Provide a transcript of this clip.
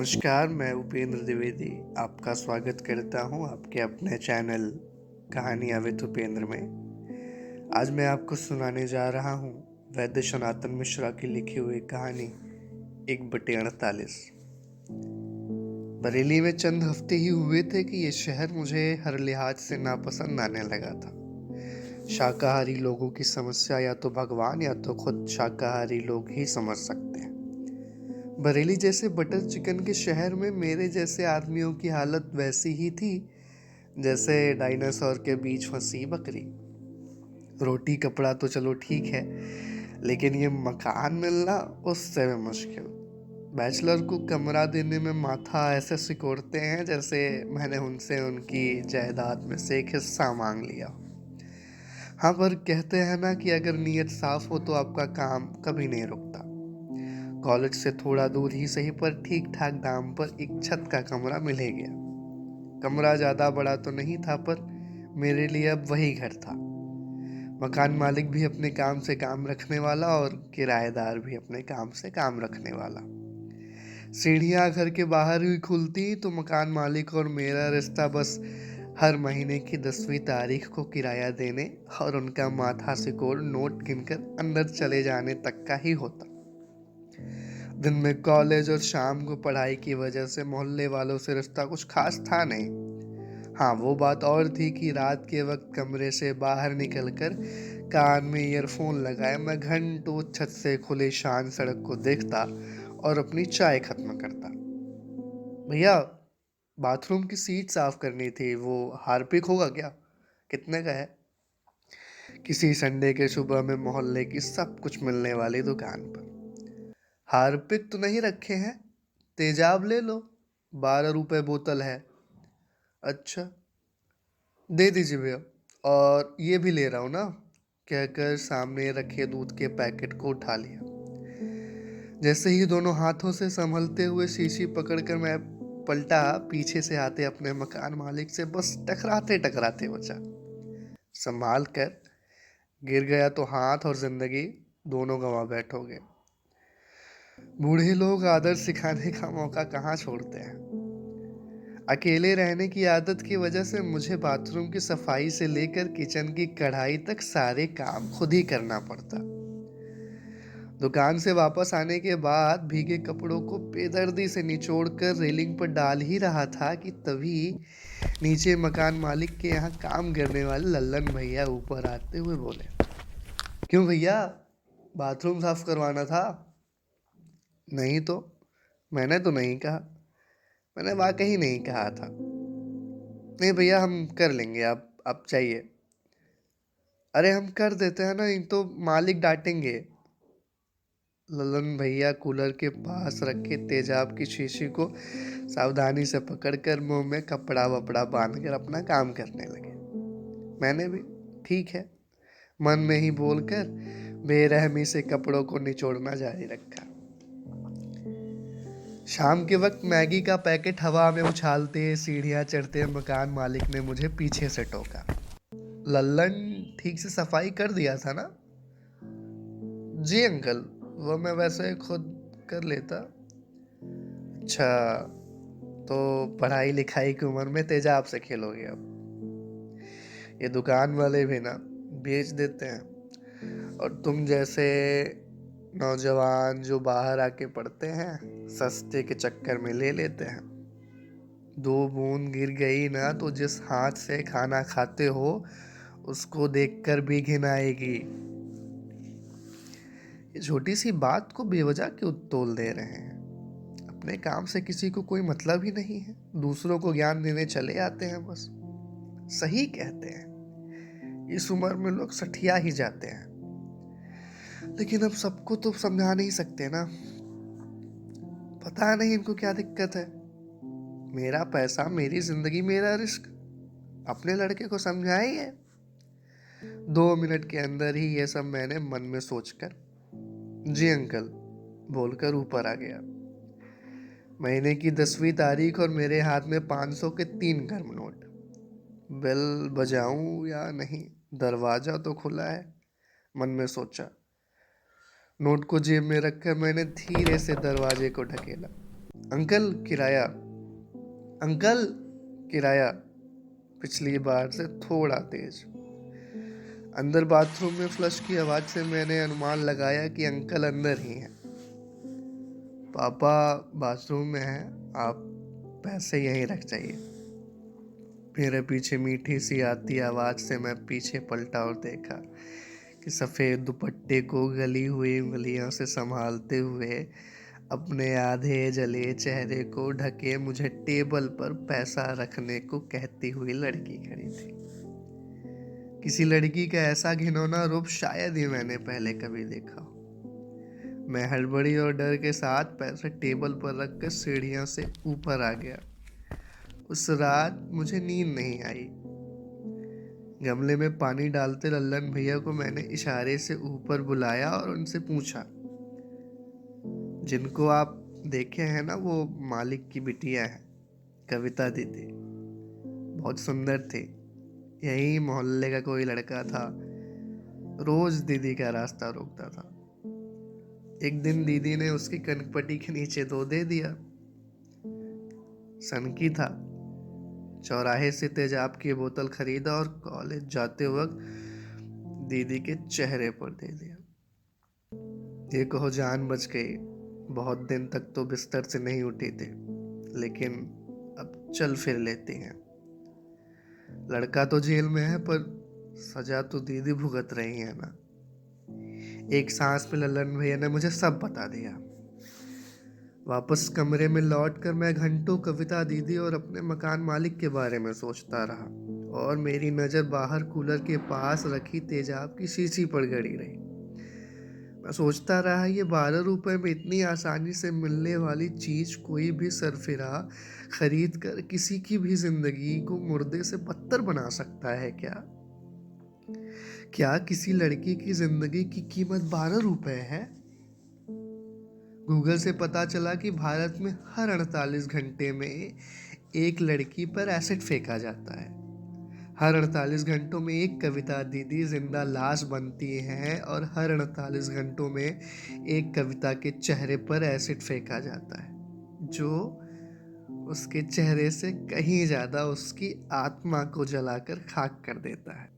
नमस्कार, मैं उपेंद्र द्विवेदी आपका स्वागत करता हूँ आपके अपने चैनल कहानियाँ विद उपेंद्र में। आज मैं आपको सुनाने जा रहा हूँ वैद्य सनातन मिश्रा की लिखी हुई कहानी 1/48। बरेली में चंद हफ्ते ही हुए थे कि ये शहर मुझे हर लिहाज से नापसंद आने लगा था। शाकाहारी लोगों की समस्या या तो भगवान या तो खुद शाकाहारी लोग ही समझ सकते हैं। बरेली जैसे बटर चिकन के शहर में मेरे जैसे आदमियों की हालत वैसी ही थी जैसे डायनासोर के बीच फंसी बकरी। रोटी कपड़ा तो चलो ठीक है, लेकिन ये मकान मिलना उससे भी मुश्किल। बैचलर को कमरा देने में माथा ऐसे सिकोड़ते हैं जैसे मैंने उनसे उनकी जायदाद में से एक हिस्सा मांग लिया। हाँ, पर कहते हैं ना कि अगर नीयत साफ हो तो आपका काम कभी नहीं रुकता। कॉलेज से थोड़ा दूर ही सही पर ठीक ठाक दाम पर एक छत का कमरा मिल ही गया। कमरा ज्यादा बड़ा तो नहीं था, पर मेरे लिए अब वही घर था। मकान मालिक भी अपने काम से काम रखने वाला और किराएदार भी अपने काम से काम रखने वाला। सीढ़ियां घर के बाहर ही खुलती तो मकान मालिक और मेरा रिश्ता बस हर महीने की 10वीं तारीख को किराया देने और उनका माथा सिकोड़ नोट गिनकर अंदर चले जाने तक का ही होता। दिन में कॉलेज और शाम को पढ़ाई की वजह से मोहल्ले वालों से रिश्ता कुछ खास था नहीं। हाँ, वो बात और थी कि रात के वक्त कमरे से बाहर निकलकर कान में ईयरफोन लगाए मैं घंटों छत से खुली शान सड़क को देखता और अपनी चाय खत्म करता। भैया, बाथरूम की सीट साफ करनी थी, वो हार्पिक होगा क्या? कितने का है? किसी संडे के सुबह में मोहल्ले की सब कुछ मिलने वाली दुकान पर। हार्पिक तो नहीं रखे हैं, तेजाब ले लो, 12 रुपए बोतल है। अच्छा, दे दीजिए भैया। और ये भी ले रहा हूँ ना, कहकर सामने रखे दूध के पैकेट को उठा लिया। जैसे ही दोनों हाथों से संभलते हुए शीशी पकड़कर मैं पलटा, पीछे से आते अपने मकान मालिक से बस टकराते टकराते बचा। संभाल कर, गिर गया तो हाथ और जिंदगी दोनों गंवा बैठोगे। बूढ़े लोग आदर सिखाने का मौका कहाँ छोड़ते हैं। अकेले रहने की आदत की वजह से मुझे बाथरूम की सफाई से लेकर किचन की कढ़ाई तक सारे काम खुद ही करना पड़ता। दुकान से वापस आने के बाद भीगे कपड़ों को बेदर्दी से निचोड़ कर रेलिंग पर डाल ही रहा था कि तभी नीचे मकान मालिक के यहाँ काम करने वाले लल्लन भैया ऊपर आते हुए बोले, क्यों भैया, बाथरूम साफ करवाना था? नहीं तो, मैंने तो नहीं कहा। मैंने वाकई नहीं कहा था। नहीं भैया, हम कर लेंगे, आप चाहिए। अरे हम कर देते हैं ना, नहीं तो मालिक डांटेंगे। ललन भैया कूलर के पास रखे तेजाब की शीशी को सावधानी से पकड़कर मुंह में कपड़ा वपड़ा बांधकर अपना काम करने लगे। मैंने भी ठीक है मन में ही बोलकर बेरहमी से कपड़ों को निचोड़ना जारी रखा। शाम के वक्त मैगी का पैकेट हवा में उछालते सीढ़ियां चढ़ते मकान मालिक ने मुझे पीछे से टोका। लल्लन, ठीक से सफाई कर दिया था ना? जी अंकल, वो मैं वैसे खुद कर लेता। अच्छा, तो पढ़ाई लिखाई की उम्र में तेजाब से खेलोगे अब? ये दुकान वाले भी ना बेच देते हैं, और तुम जैसे नौजवान जो बाहर आके पढ़ते हैं सस्ते के चक्कर में ले लेते हैं। 2 बूंद गिर गई ना तो जिस हाथ से खाना खाते हो उसको देखकर भी घिन आएगी। ये छोटी सी बात को बेवजह क्यों तोल दे रहे हैं? अपने काम से किसी को कोई मतलब ही नहीं है, दूसरों को ज्ञान देने चले आते हैं बस। सही कहते हैं, इस उम्र में लोग सठिया ही जाते हैं, लेकिन अब सबको तो समझा नहीं सकते ना। पता नहीं इनको क्या दिक्कत है। मेरा पैसा, मेरी जिंदगी, मेरा रिस्क, अपने लड़के को समझाइए। 2 मिनट के अंदर ही ये सब मैंने मन में सोचकर जी अंकल बोलकर ऊपर आ गया। महीने की 10वीं तारीख और मेरे हाथ में 500 के 3 गर्म नोट। बेल बजाऊं या नहीं, दरवाजा तो खुला है, मन में सोचा। नोट को जेब में रखकर मैंने धीरे से दरवाजे को ढकेला। अंकल किराया, अंकल किराया, पिछली बार से थोड़ा तेज। अंदर बाथरूम में फ्लश की आवाज से मैंने अनुमान लगाया कि अंकल अंदर ही हैं। पापा बाथरूम में हैं, आप पैसे यहीं रख जाइए। मेरे पीछे मीठी सी आती आवाज से मैं पीछे पलटा और देखा कि सफेद दुपट्टे को गली हुई उंगलियों से संभालते हुए अपने आधे जले चेहरे को ढके मुझे टेबल पर पैसा रखने को कहती हुई लड़की खड़ी थी। किसी लड़की का ऐसा घिनौना रूप शायद ही मैंने पहले कभी देखा हो। मैं हड़बड़ी और डर के साथ पैसे टेबल पर रखकर सीढ़ियों से ऊपर आ गया। उस रात मुझे नींद नहीं आई। गमले में पानी डालते लल्लन भैया को मैंने इशारे से ऊपर बुलाया और उनसे पूछा, जिनको आप देखे हैं ना, वो मालिक की बिटिया है, कविता दीदी। बहुत सुंदर थी। यही मोहल्ले का कोई लड़का था, रोज दीदी का रास्ता रोकता था। एक दिन दीदी ने उसकी कनपट्टी के नीचे दो दे दिया। सनकी था। चौराहे से तेजाब की बोतल खरीदा और कॉलेज जाते वक्त दीदी के चेहरे पर दे दिया। ये कहो जान बच गई। बहुत दिन तक तो बिस्तर से नहीं उठी थी, लेकिन अब चल फिर लेती हैं। लड़का तो जेल में है, पर सजा तो दीदी भुगत रही है ना। एक सांस में लल्लन भैया ने मुझे सब बता दिया। वापस कमरे में लौटकर मैं घंटों कविता दीदी और अपने मकान मालिक के बारे में सोचता रहा, और मेरी नज़र बाहर कूलर के पास रखी तेजाब की शीशी पर गड़ी रही। मैं सोचता रहा, ये 12 रुपए में इतनी आसानी से मिलने वाली चीज कोई भी सरफिरा खरीद कर किसी की भी जिंदगी को मुर्दे से बदतर बना सकता है क्या? क्या किसी लड़की की जिंदगी की कीमत 12 रुपए है? गूगल से पता चला कि भारत में हर 48 घंटे में एक लड़की पर एसिड फेंका जाता है। हर 48 घंटों में एक कविता दीदी जिंदा लाश बनती हैं, और हर 48 घंटों में एक कविता के चेहरे पर एसिड फेंका जाता है, जो उसके चेहरे से कहीं ज्यादा उसकी आत्मा को जलाकर खाक कर देता है।